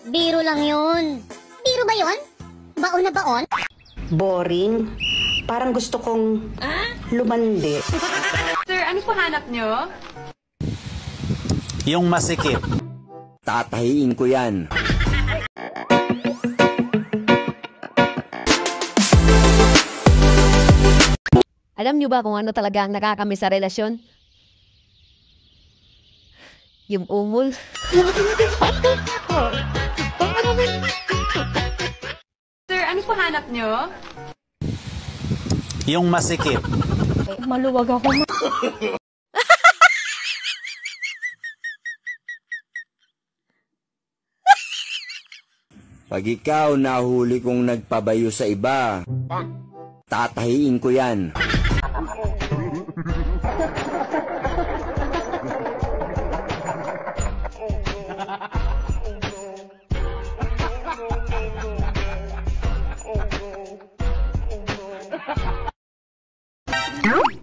Biro lang yun. Biro ba yun? Baon na baon? Boring. Parang gusto kong lumandi. Sir, ano po hanap nyo? Yung masikip. Tatahiin ko yan. Alam niyo ba kung ano talaga ang nakakamiss sa relasyon? Yung umul. Sir, ano po hanap nyo? Yung masikip. Maluwag ako. Pag ikaw nahuli kong nagpabayo sa iba, tatahiin ko yan.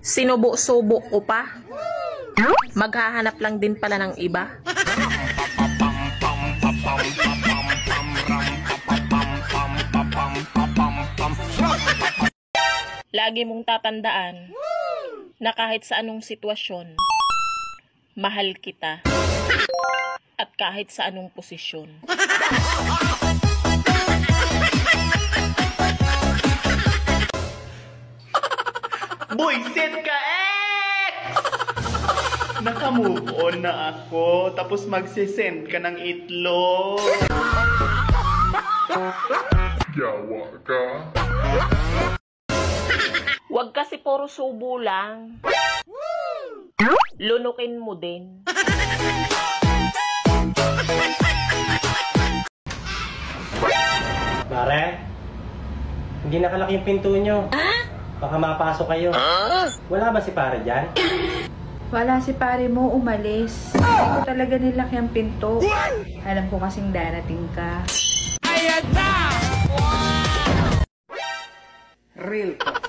Sinubo-subo ko pa. Maghahanap lang din pala ng iba. Lagi mong tatandaan na kahit sa anong sitwasyon, mahal kita. At kahit sa anong posisyon. Buisit ka, ex! Naka-move on na ako, tapos magsisend ka ng itlog. Yawa ka. Huwag kasi puro subo lang. Lunukin mo din. Pare, hindi nakalaki yung pinto nyo. Baka mapasok kayo. Wala ba si pare dyan? Wala si pare mo, umalis. Hindi ko talaga nilaki ang pinto. Alam ko kasing darating ka. Ayan na! Real talk.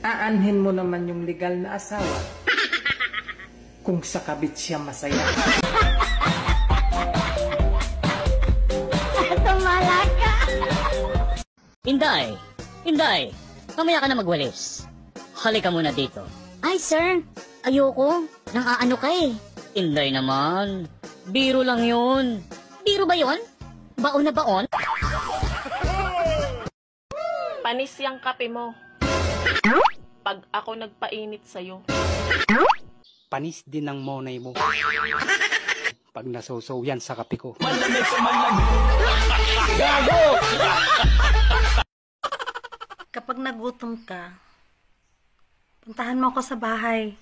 Aanhin mo naman yung legal na asawa kung sa kabit siya masaya. Tumalaka! Inday! Inday! Mamaya ka na magwalis. Halika muna dito. Ay, sir. Ayoko. Nang-aano ka eh. Inday naman. Biro lang yun. Biro ba yun? Baon na baon? Panis yung kape mo. Pag ako nagpainit sa'yo. Panis din ang monay mo. Pag nasusaw yan sa kape ko. Gago! Kapag nagutom ka, puntahan mo ako sa bahay.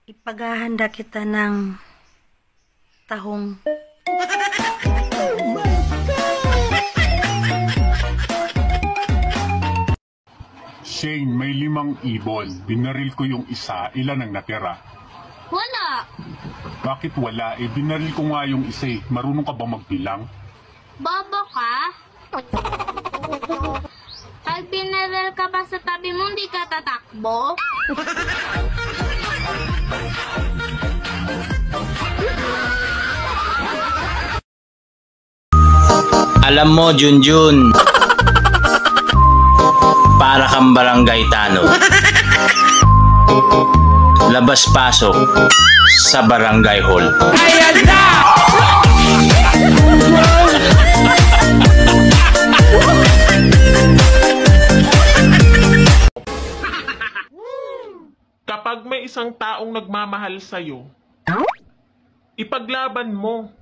Ipaghahanda kita ng tahong. Shane, may 5 ibon. Binaril ko yung isa. Ilan ang natira? Wala. Bakit wala? Binaril ko nga yung isa eh. Marunong ka ba magbilang? Bobo ka? Pag pinarel ka pa sa tabi mo, hindi ka tatakbo? Alam mo, Junjun, para kang barangay tanod. Labas-pasok sa barangay hall. Ayan na! Kapag may isang taong nagmamahal sa'yo, ipaglaban mo.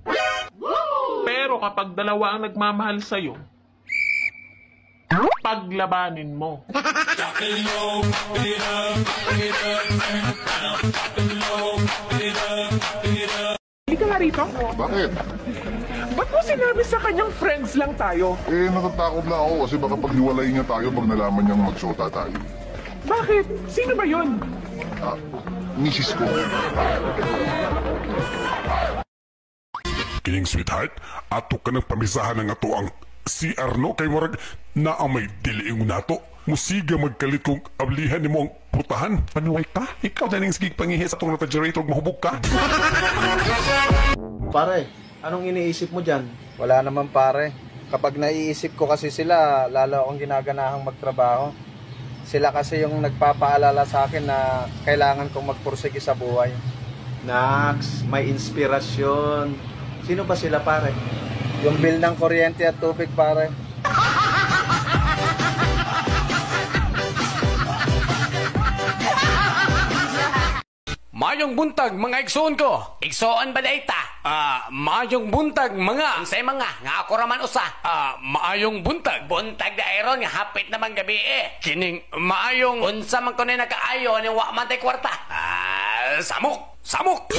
Pero kapag dalawa ang nagmamahal sa'yo, paglabanin mo. Hindi ka nga rito? Bakit? Ba't mo sinabi sa kanyang friends lang tayo? Eh, natatakot na ako kasi baka paghiwalay niya tayo pag nalaman niyang magsyota tayo. Bakit? Sino ba yun? Misis ko. Kining sweetheart, ato ka ng pamisahan ng ato ang CR no kay murag na ang may diliing nato. Musiga magkalit kong ablihan ni mo ang putahan. Panuway ka? Ikaw na ning sigig pangihi sa itong refrigerator mahubog ka. Pare, Anong iniisip mo dyan? Wala naman pare. Kapag naiisip ko kasi sila, lalo akong ginaganahang magtrabaho. Sila kasi yung nagpapaalala sa akin na kailangan kong magpursige sa buhay. Nax, may inspirasyon. Sino ba sila pare? Yung bill ng kuryente at tubig pare. Mayong buntag mga igsoon ko. Igsoon ba dayta? Mayong buntag mga. Unsay mga nga ako raman usa. Maayong buntag. Buntag dairon nga hapit naman gabi eh. Kining maayong unsa man kuno nakaayo ni wa man tay kwarta. Samok.